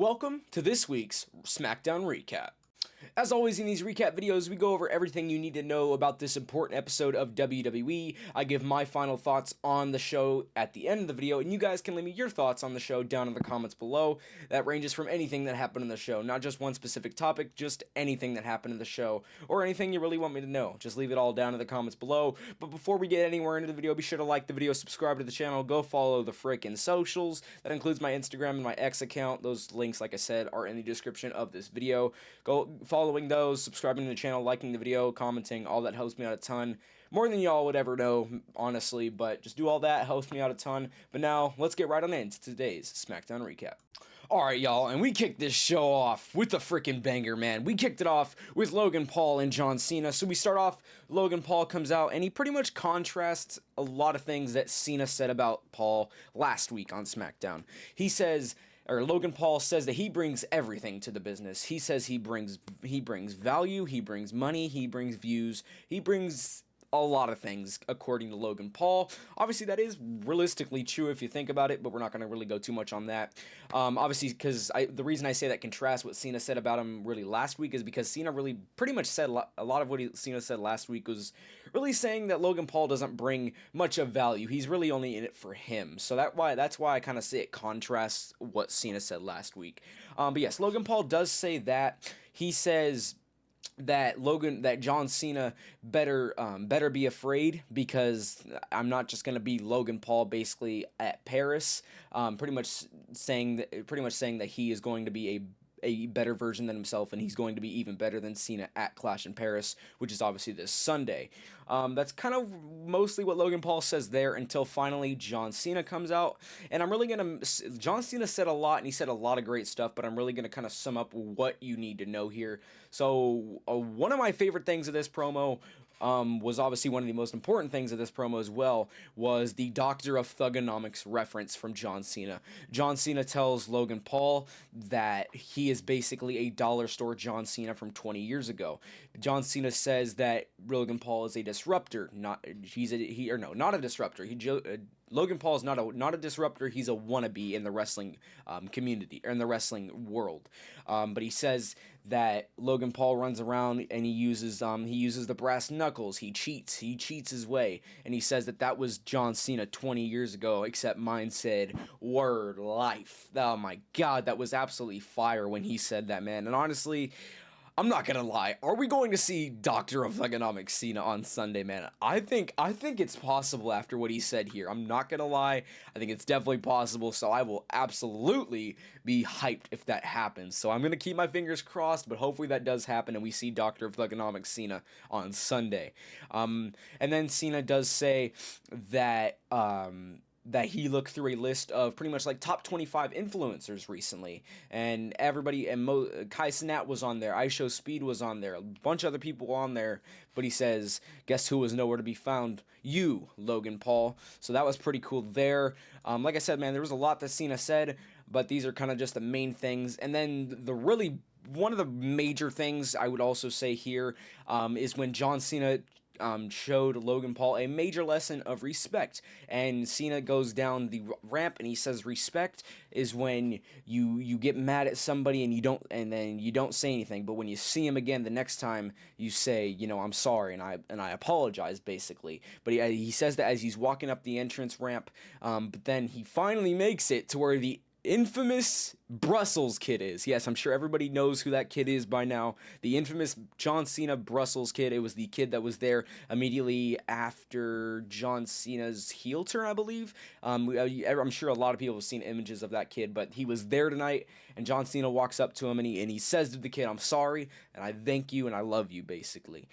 Welcome to this week's Smackdown Recap. As always in these recap videos, we go over everything you need to know about this important episode of WWE. I give my final thoughts on the show at the end of the video, and you guys can leave me your thoughts on the show down in the comments below. That ranges from anything that happened in the show, not just one specific topic, just anything that happened in the show, or anything you really want me to know. Just leave it all down in the comments below. But before we get anywhere into the video, be sure to like the video, subscribe to the channel, go follow the frickin' socials. That includes my Instagram and my X account. Those links, like I said, are in the description of this video. Go following those, subscribing to the channel, liking the video, commenting, all that helps me out a ton. More than y'all would ever know, honestly, but just do all that, helps me out a ton. But now, let's get right on into today's SmackDown recap. Alright, y'all, and we kicked this show off with a freaking banger, man. We kicked it off with Logan Paul and John Cena. So we start off, Logan Paul comes out, and he pretty much contrasts a lot of things that Cena said about Paul last week on SmackDown. He says, or Logan Paul says that he brings everything to the business. He says he brings value, he brings money, he brings views, he brings a lot of things, according to Logan Paul. Obviously, that is realistically true if you think about it, but we're not going to really go too much on that. Obviously, because the reason I say that contrasts what Cena said about him really last week is because Cena really pretty much said a lot of what Cena said last week was really saying that Logan Paul doesn't bring much of value. He's really only in it for him. So that's why I kind of say it contrasts what Cena said last week. But yes, Logan Paul does say that. He says that John Cena better be afraid, because I'm not just gonna be Logan Paul basically at Paris. Pretty much saying that he is going to be a better version than himself, and he's going to be even better than Cena at Clash in Paris, which is obviously this Sunday. That's kind of mostly what Logan Paul says there, until finally John Cena comes out. And I'm really gonna, John Cena said a lot, and he said a lot of great stuff, but I'm really gonna kind of sum up what you need to know here. So one of my favorite things of this promo, was obviously one of the most important things of this promo as well, was the Doctor of Thugonomics reference from John Cena. John Cena tells Logan Paul that he is basically a dollar store John Cena from 20 years ago. John Cena says that Logan Paul is a disruptor, not a disruptor. Logan Paul is not a disruptor. He's a wannabe in the wrestling community, or in the wrestling world. But he says that Logan Paul runs around and he uses the brass knuckles. He cheats his way, and he says that was John Cena 20 years ago. Except mine said word life. Oh my god, that was absolutely fire when he said that, man. And honestly, I'm not gonna lie. Are we going to see Doctor of Thugonomics Cena on Sunday, man? I think it's possible after what he said here. I'm not gonna lie. I think it's definitely possible, so I will absolutely be hyped if that happens. So I'm gonna keep my fingers crossed, but hopefully that does happen and we see Doctor of Thugonomics Cena on Sunday. And then Cena does say that that he looked through a list of pretty much like top 25 influencers recently, and everybody, and Kai Cenat was on there, IShow Speed was on there, a bunch of other people on there, but he says, guess who was nowhere to be found? You, Logan Paul. So that was pretty cool there. Like I said, man, there was a lot that Cena said, but these are kind of just the main things. And then one of the major things I would also say here is when John Cena showed Logan Paul a major lesson of respect, and Cena goes down the ramp and he says respect is when you get mad at somebody and then you don't say anything, but when you see him again the next time, you say, I'm sorry and I apologize, basically. But he says that as he's walking up the entrance ramp, but then he finally makes it to where the infamous Brussels Kid is. Yes, I'm sure everybody knows who that kid is by now. The infamous John Cena Brussels Kid. It was the kid that was there immediately after John Cena's heel turn, I believe. I'm sure a lot of people have seen images of that kid, but he was there tonight, and John Cena walks up to him and he says to the kid, I'm sorry, and I thank you, and I love you, basically.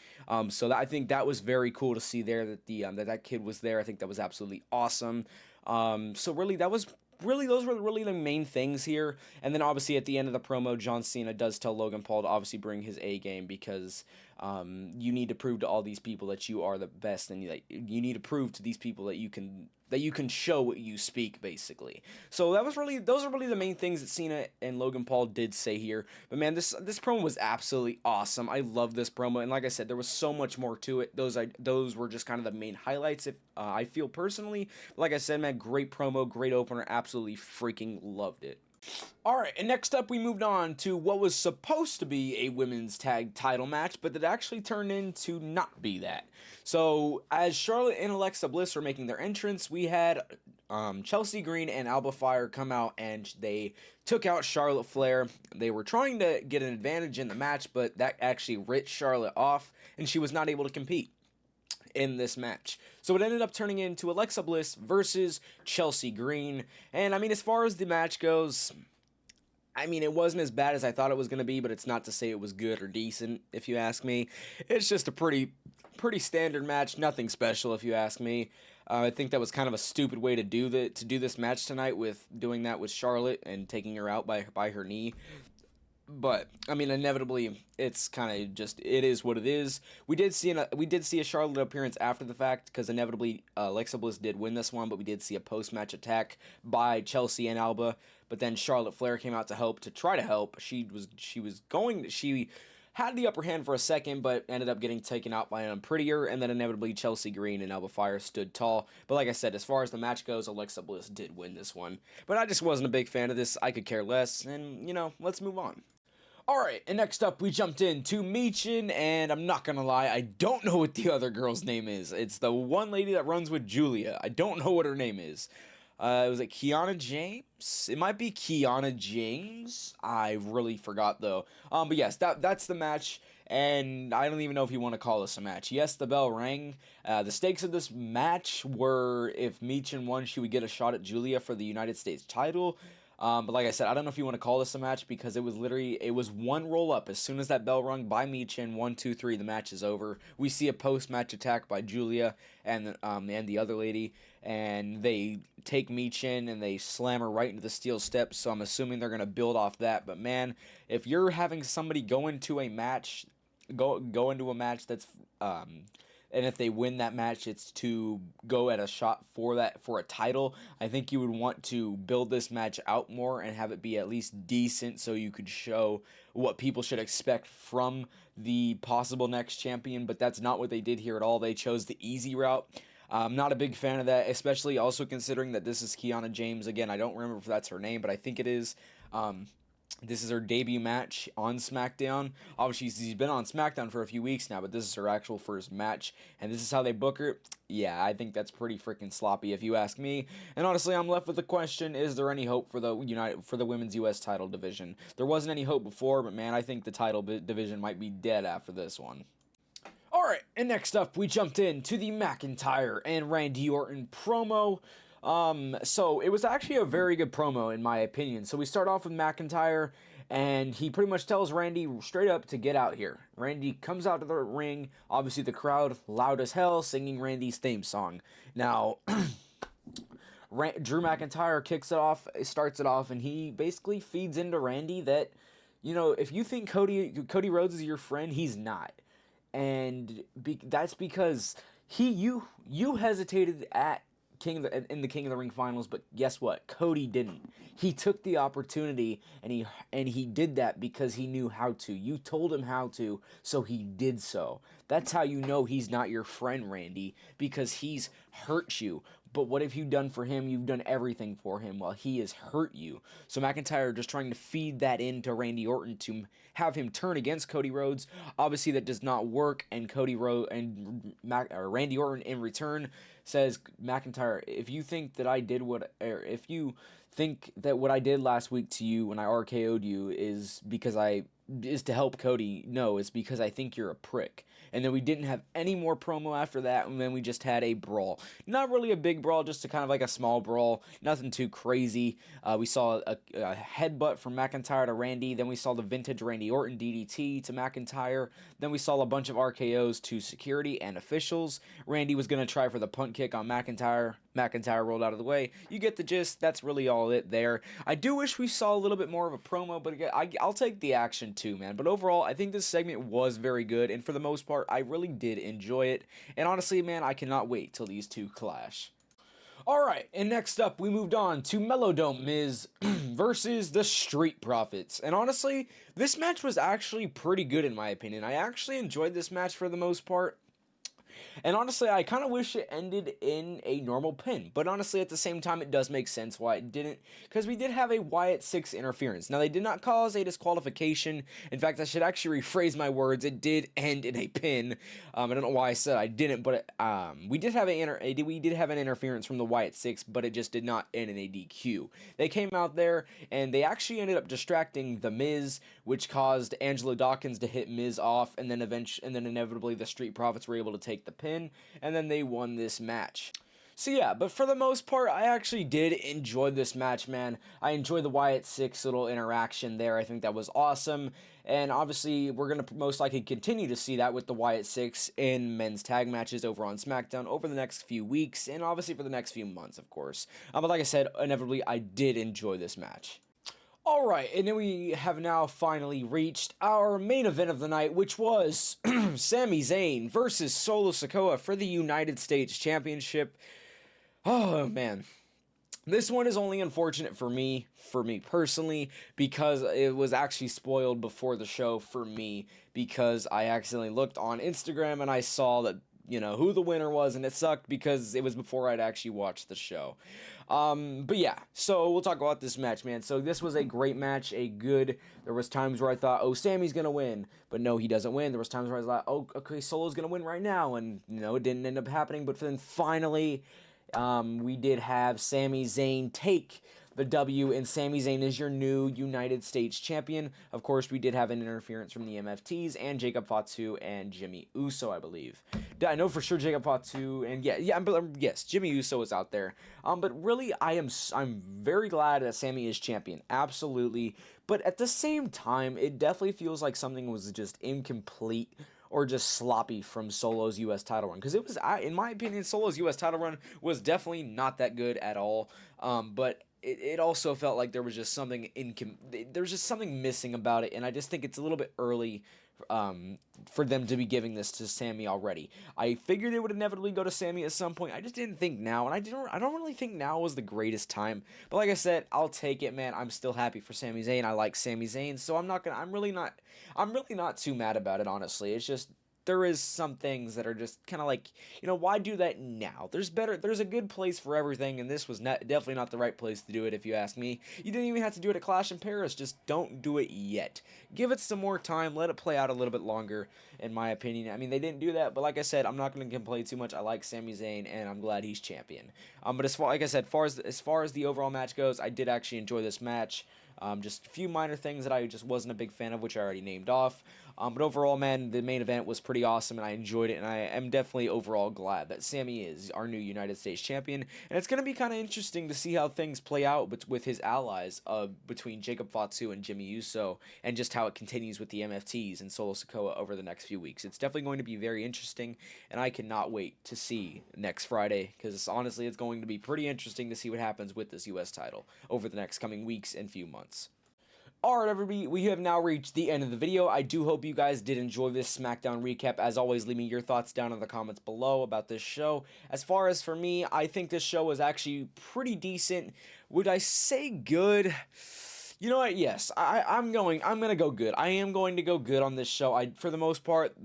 So I think that was very cool to see there, that that kid was there. I think that was absolutely awesome. So really, those were really the main things here. And then obviously at the end of the promo, John Cena does tell Logan Paul to obviously bring his A game, because you need to prove to all these people that you are the best, and you need to prove to these people that you can show what you speak, basically. So those are really the main things that Cena and Logan Paul did say here. But man, this promo was absolutely awesome. I love this promo, and like I said, there was so much more to it. Those were just kind of the main highlights, if I feel personally. Like I said, man, great promo, great opener, absolutely freaking loved it. Alright, and next up we moved on to what was supposed to be a women's tag title match, but that actually turned into not be that. So, as Charlotte and Alexa Bliss were making their entrance, we had Chelsea Green and Alba Fire come out and they took out Charlotte Flair. They were trying to get an advantage in the match, but that actually writ Charlotte off, and she was not able to compete in this match. So it ended up turning into Alexa Bliss versus Chelsea Green. And I mean, as far as the match goes, I mean, it wasn't as bad as I thought it was going to be, but it's not to say it was good or decent, if you ask me. It's just a pretty standard match, nothing special, if you ask me. I think that was kind of a stupid way to do this match tonight, with doing that with Charlotte and taking her out by her knee. But I mean, inevitably, it's kind of just, it is what it is. We did see a Charlotte appearance after the fact, because inevitably Alexa Bliss did win this one, but we did see a post-match attack by Chelsea and Alba. But then Charlotte Flair came out to try to help. She had the upper hand for a second, but ended up getting taken out by an Unprettier, and then inevitably Chelsea Green and Alba Fire stood tall. But like I said, as far as the match goes, Alexa Bliss did win this one. But I just wasn't a big fan of this. I could care less, and, you know, let's move on. Alright, and next up we jumped into Michin, and I'm not gonna lie, I don't know what the other girl's name is. It's the one lady that runs with Julia. I don't know what her name is. Was it Kiana James? It might be Kiana James. I really forgot though. But yes, that's the match, and I don't even know if you want to call this a match. Yes, the bell rang. The stakes of this match were, if Michin won, she would get a shot at Julia for the United States title. But like I said, I don't know if you want to call this a match, because it was one roll up. As soon as that bell rung by Michin, 1, 2, 3, the match is over. We see a post-match attack by Julia and the other lady, and they take Michin and they slam her right into the steel steps. So I'm assuming they're gonna build off that. But man, if you're having somebody go into a match that's and if they win that match, it's to go at a shot for a title, I think you would want to build this match out more and have it be at least decent, so you could show what people should expect from the possible next champion. But that's not what they did here at all. They chose the easy route. I'm not a big fan of that, especially also considering that this is Kiana James. Again, I don't remember if that's her name, but I think it is. This is her debut match on Smackdown. Obviously, she's been on Smackdown for a few weeks now, but this is her actual first match, and this is how they book her. Yeah, I think that's pretty freaking sloppy, if you ask me. And honestly, I'm left with the question: is there any hope for the women's U.S. title division? There wasn't any hope before, but man, I think the title division might be dead after this one. Alright, and next up, we jumped into the McIntyre and Randy Orton promo. So it was actually a very good promo, in my opinion. So we start off with McIntyre, and he pretty much tells Randy straight up to get out here. Randy comes out to the ring, obviously the crowd loud as hell, singing Randy's theme song. Now, Drew McIntyre starts it off, and he basically feeds into Randy that, you know, if you think Cody Rhodes is your friend, he's not. And that's because you hesitated at in the King of the Ring finals, but guess what? Cody didn't. He took the opportunity, and he did that because he knew how to. You told him how to, so he did so. That's how you know he's not your friend, Randy, because he's hurt you. But what have you done for him? You've done everything for him while he has hurt you. So McIntyre just trying to feed that into Randy Orton to have him turn against Cody Rhodes. Obviously, that does not work, and Randy Orton in return says, McIntyre, if you think that what I did last week to you when I RKO'd you is to help Cody, no, it's because I think you're a prick. And then we didn't have any more promo after that, and then we just had a brawl. Not really a big brawl, just kind of like a small brawl. Nothing too crazy. We saw a headbutt from McIntyre to Randy. Then we saw the vintage Randy Orton DDT to McIntyre. Then we saw a bunch of RKOs to security and officials. Randy was going to try for the punt kick on McIntyre. McIntyre rolled out of the way. You get the gist. That's really all it there. I do wish we saw a little bit more of a promo, but again, I'll take the action too, man. But overall, I think this segment was very good, and for the most part, I really did enjoy it. And honestly, man, I cannot wait till these two clash. Alright, and next up, we moved on to Mellowdome Miz versus the Street Profits. And honestly, this match was actually pretty good in my opinion. I actually enjoyed this match for the most part. And honestly, I kind of wish it ended in a normal pin. But honestly, at the same time, it does make sense why it didn't. Because we did have a Wyatt 6 interference. Now, they did not cause a disqualification. In fact, I should actually rephrase my words. It did end in a pin. I don't know why I said I didn't, but we did have an interference from the Wyatt 6, but it just did not end in a DQ. They came out there, and they actually ended up distracting The Miz, which caused Angelo Dawkins to hit Miz off, and then inevitably the Street Profits were able to take the pin, and then they won this match. So yeah, but for the most part, I actually did enjoy this match, man. I enjoyed the Wyatt 6 little interaction there. I think that was awesome. And obviously, we're going to most likely continue to see that with the Wyatt 6 in men's tag matches over on Smackdown over the next few weeks, and obviously for the next few months, of course. But like I said, inevitably, I did enjoy this match. Alright, and then we have now finally reached our main event of the night, which was Sami Zayn versus Solo Sikoa for the United States Championship. Oh, man. This one is only unfortunate for me personally, because it was actually spoiled before the show for me, because I accidentally looked on Instagram and I saw that, who the winner was, and it sucked because it was before I'd actually watched the show. But yeah, so we'll talk about this match, man. So this was a great match, there was times where I thought, oh, Sami's gonna win, but no, he doesn't win. There was times where I thought, oh, okay, Solo's gonna win right now, and, it didn't end up happening, but then finally, we did have Sami Zayn take the W, and Sami Zayn is your new United States champion. Of course, we did have an interference from the MFTs and Jacob Fatu and Jimmy Uso, I believe. I know for sure Jacob Fatu and yes, Jimmy Uso was out there. But really, I'm very glad that Sami is champion, absolutely. But at the same time, it definitely feels like something was just incomplete or just sloppy from Solo's U.S. title run. Because it was, in my opinion, Solo's U.S. title run was definitely not that good at all. But it also felt like there was just something missing about it, and I just think it's a little bit early for them to be giving this to Sami already. I figured it would inevitably go to Sami at some point. I just didn't think now, and I don't really think now was the greatest time. But like I said, I'll take it, man. I'm still happy for Sami Zayn. I like Sami Zayn, so I'm really not too mad about it, honestly. It's just there is some things that are just kind of like, why do that now? There's a good place for everything, and this was definitely not the right place to do it, if you ask me. You didn't even have to do it at Clash in Paris. Just don't do it yet. Give it some more time. Let it play out a little bit longer, in my opinion. I mean, they didn't do that, but like I said, I'm not going to complain too much. I like Sami Zayn, and I'm glad he's champion. But as far as the overall match goes, I did actually enjoy this match. Just a few minor things that I just wasn't a big fan of, which I already named off. But overall, man, the main event was pretty awesome, and I enjoyed it, and I am definitely overall glad that Sami is our new United States champion. And it's going to be kind of interesting to see how things play out with his allies between Jacob Fatu and Jimmy Uso, and just how it continues with the MFTs and Solo Sikoa over the next few weeks. It's definitely going to be very interesting, and I cannot wait to see next Friday, because honestly, it's going to be pretty interesting to see what happens with this U.S. title over the next coming weeks and few months. Alright, everybody, we have now reached the end of the video. I do hope you guys did enjoy this SmackDown recap. As always, leave me your thoughts down in the comments below about this show. As far as for me, I think this show was actually pretty decent. Would I say good? You know what? Yes, I'm going to go good. I am going to go good on this show. For the most part,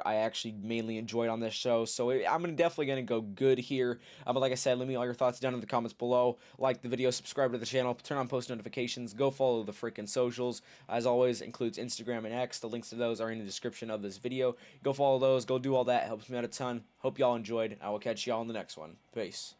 I actually mainly enjoyed on this show. So I'm definitely going to go good here. But like I said, leave me all your thoughts down in the comments below. Like the video, subscribe to the channel, turn on post notifications, go follow the freaking socials. As always, includes Instagram and X. The links to those are in the description of this video. Go follow those. Go do all that. It helps me out a ton. Hope y'all enjoyed. I will catch y'all in the next one. Peace.